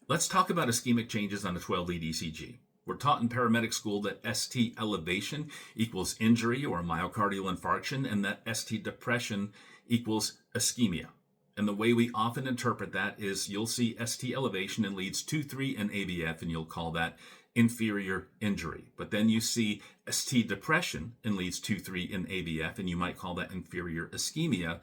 Let's talk about ischemic changes on a 12-lead ECG. We're taught in paramedic school that ST elevation equals injury or myocardial infarction, and that ST depression equals ischemia. And the way we often interpret that is you'll see ST elevation in leads 2, 3, and AVF, and you'll call that inferior injury. But then you see ST depression in leads 2, 3, and AVF, and you might call that inferior ischemia,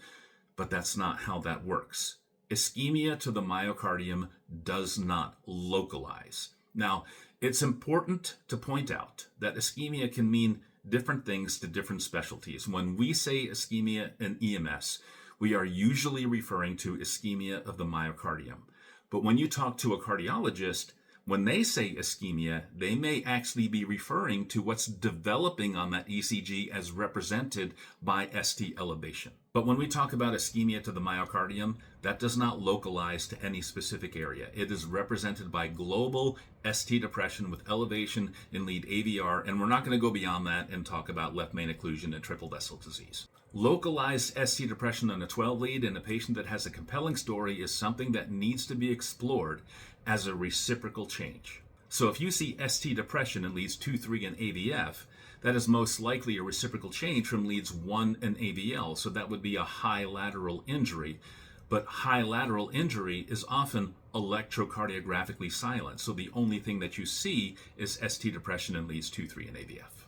but that's not how that works. Ischemia to the myocardium does not localize. Now, it's important to point out that ischemia can mean different things to different specialties. When we say ischemia in EMS, we are usually referring to ischemia of the myocardium. But when you talk to a cardiologist, when they say ischemia, they may actually be referring to what's developing on that ECG as represented by ST elevation. But when we talk about ischemia to the myocardium, that does not localize to any specific area. It is represented by global ST depression with elevation in lead AVR, and we're not going to go beyond that and talk about left main occlusion and triple vessel disease. Localized ST depression on a 12 lead in a patient that has a compelling story is something that needs to be explored as a reciprocal change. So if you see ST depression in leads 2, 3, and AVF, that is most likely a reciprocal change from leads 1 and AVL, so that would be a high lateral injury. But high lateral injury is often electrocardiographically silent, so the only thing that you see is ST depression in leads 2, 3, and AVF.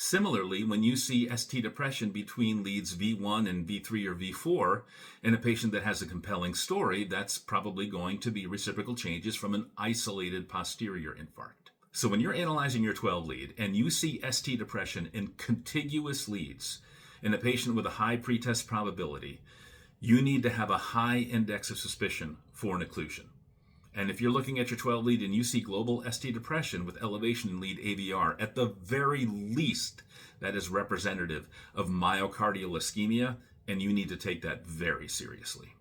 Similarly, when you see ST depression between leads V1 and V3 or V4 in a patient that has a compelling story, that's probably going to be reciprocal changes from an isolated posterior infarct. So when you're analyzing your 12 lead and you see ST depression in contiguous leads in a patient with a high pretest probability, you need to have a high index of suspicion for an occlusion. And if you're looking at your 12 lead and you see global ST depression with elevation in lead AVR, at the very least, that is representative of myocardial ischemia, and you need to take that very seriously.